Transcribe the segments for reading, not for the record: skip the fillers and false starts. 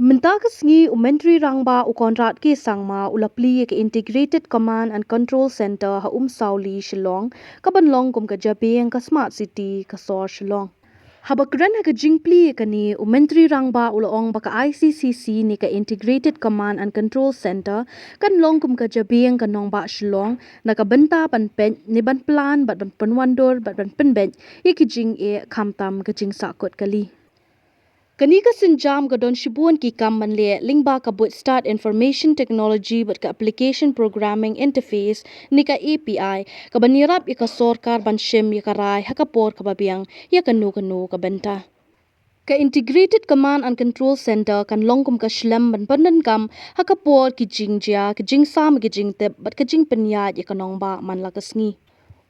Mentakas ngi umentri rangba u kontrat ke sangma ulapli ke Integrated Command and Control Center ha Sauli Shillong kabanlong kum ka Jabieng ka Smart City ka Sor Shillong. Habakran ha ka jingpli ka ni umentri rangba ulaong baka Iccc ni ka Integrated Command and Control Center kan long kum ka Jabieng ka nong ba Shillong na ka benta pan pen ni ban plan bat ban panwandor bat ban penben ye ki jing e khamtam ka jing sakot kali. Kanika sinjam ka don shibuan ki kamman le lingba ka but start information technology but ka application programming interface ni ka API ka banirap ika sorkar ban shim ya karai hakapor ka babiang ya kanu ka benta. Ka Integrated Command and Control Center kan longkum ka shlam ban pandan kam hakapor ki jingjia ki jingsam ki jingtep bat ka jing penyat ya kanong ba man lakasngi.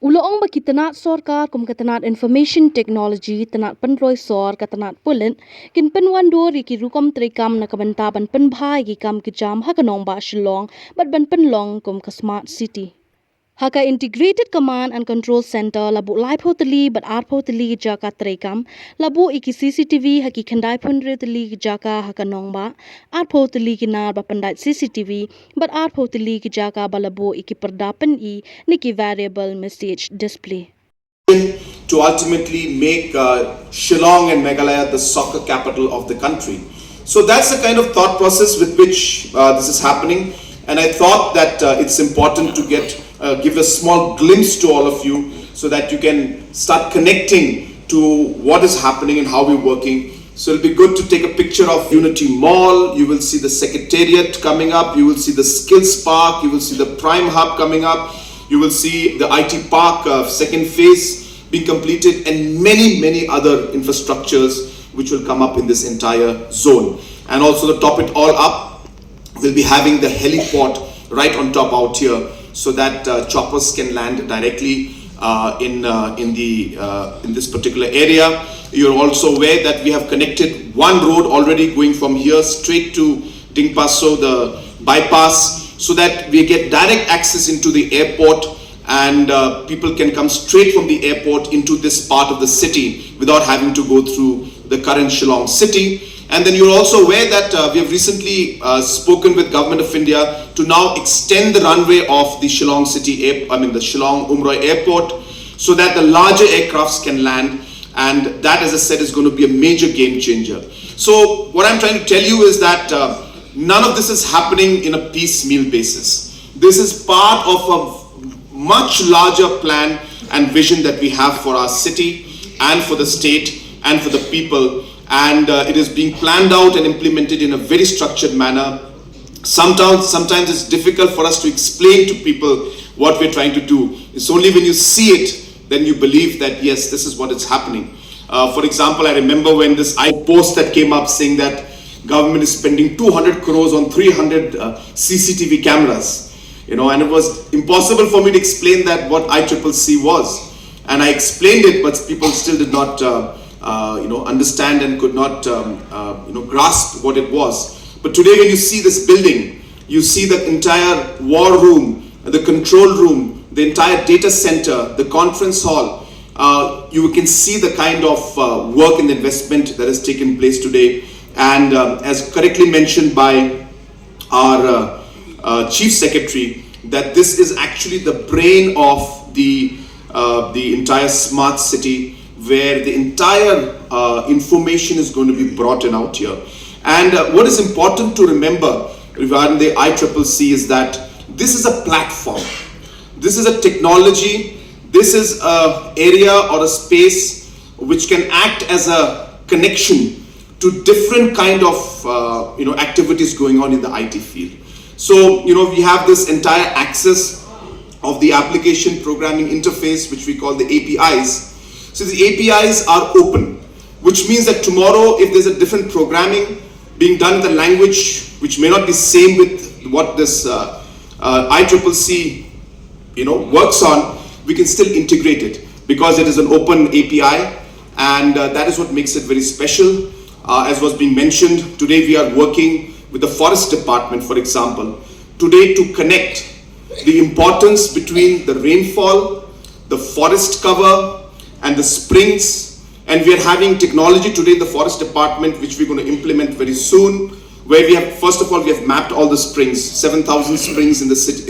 Uloong ba kitanat sorkar kum katanat information technology tanat penroy sor katanat pulen kin penwandor ki rukom trikam na kabantaban penbhai ki kam ki jam hakanong ba Shillong bat ban penlong kum ka smart city. Haka Integrated Command and Control Center labu live hoteli bat art hoteli jaka trikam labu iki CCTV haki khandai phunre teli jaka hakanong ba art hoteli ki nar ba pandai CCTV but art hoteli ki jaka balabu iki perdapan I niki variable message display. To ultimately make Shillong and Meghalaya the soccer capital of the country. So that's the kind of thought process with which this is happening, and I thought that it's important to give a small glimpse to all of you so that you can start connecting to what is happening and how we're working. So it'll be good to take a picture of Unity Mall. You will see the Secretariat coming up. You will see the Skills Park. You will see the Prime Hub coming up. You will see the IT Park second phase being completed, and many other infrastructures which will come up in this entire zone. And also to top it all up, we'll be having the heliport right on top out here so that choppers can land directly in this particular area. You're also aware that we have connected one road already going from here straight to Dingpaso, the bypass, so that we get direct access into the airport, and people can come straight from the airport into this part of the city without having to go through the current Shillong city. And then you're also aware that we have recently spoken with Government of India to now extend the runway of the Shillong city, the Shillong Umroi airport, so that the larger aircrafts can land, and that, as I said, is going to be a major game changer. So what I'm trying to tell you is that none of this is happening in a piecemeal basis. This is part of a much larger plan and vision that we have for our city and for the state and for the people. And it is being planned out and implemented in a very structured manner. Sometimes it's difficult for us to explain to people what we're trying to do. It's only when you see it, then you believe that, yes, this is what is happening. For example, I remember when this post that came up saying that government is spending 200 crores on 300 CCTV cameras, and it was impossible for me to explain that what Iccc was. And I explained it, but people still did not understand and could not grasp what it was. But today when you see this building, you see the entire war room, the control room, the entire data center, the conference hall. You can see the kind of work and investment that has taken place today. And as correctly mentioned by our Chief Secretary, that this is actually the brain of the entire smart city, where the entire information is going to be brought in out here. And what is important to remember regarding the Iccc is that this is a platform. This is a technology. This is an area or a space which can act as a connection to different kind of activities going on in the IT field. So we have this entire access of the application programming interface, which we call the APIs. So the APIs are open, which means that tomorrow, if there's a different programming being done in the language which may not be same with what this Iccc works on, we can still integrate it because it is an open API, and that is what makes it very special. As was being mentioned, today we are working with the Forest Department, for example, today to connect the importance between the rainfall, the forest cover, and the springs. And we are having technology today in the Forest Department, which we're going to implement very soon, where we have, first of all, we have mapped all the springs. 7,000 springs in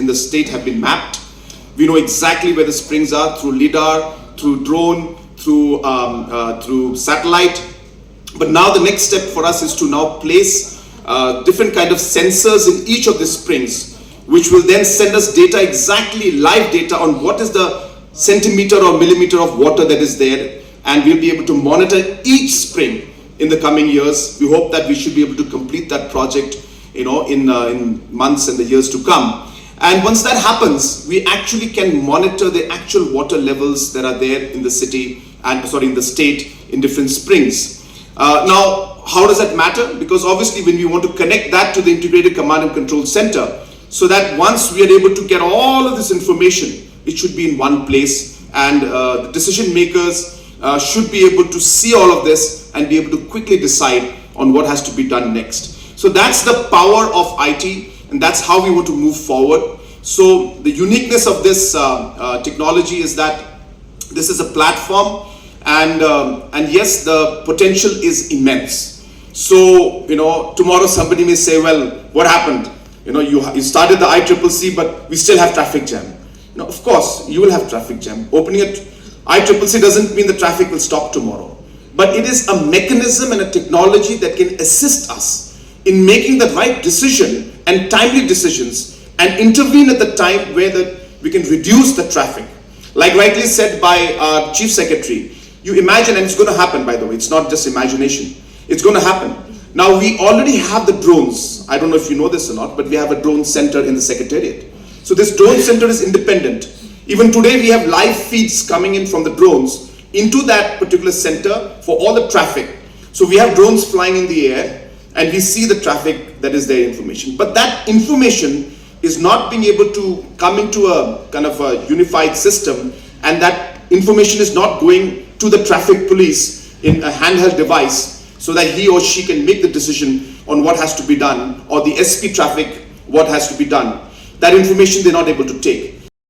the state have been mapped. We know exactly where the springs are through LIDAR, through drone, through satellite. But now the next step for us is to now place different kind of sensors in each of the springs, which will then send us data, exactly live data on what is the centimeter or millimeter of water that is there, and we'll be able to monitor each spring in the coming years. We hope that we should be able to complete that project, in months and the years to come. And once that happens, we actually can monitor the actual water levels that are there in the city and in the state in different springs. Now, how does that matter? Because obviously when we want to connect that to the integrated command and control center, so that once we are able to get all of this information, it should be in one place, and the decision makers should be able to see all of this and be able to quickly decide on what has to be done next. So that's the power of IT, and that's how we want to move forward. So the uniqueness of this technology is that this is a platform, and yes, the potential is immense. So tomorrow somebody may say, well, what happened? You started the ICCC, but we still have traffic jam. Of course, you will have traffic jam. Opening a ICCC doesn't mean the traffic will stop tomorrow. But it is a mechanism and a technology that can assist us in making the right decision and timely decisions, and intervene at the time where we can reduce the traffic. Like rightly said by our Chief Secretary, you imagine, and it's going to happen, by the way, it's not just imagination, it's going to happen. Now, we already have the drones. I don't know if you know this or not, but we have a drone center in the Secretariat. So this drone center is independent. Even today, we have live feeds coming in from the drones into that particular center for all the traffic. So we have drones flying in the air, and we see the traffic that is their information. But that information is not being able to come into a kind of a unified system, and that information is not going to the traffic police in a handheld device, so that he or she can make the decision on what has to be done, or the SP traffic, what has to be done. That information they're not able to take.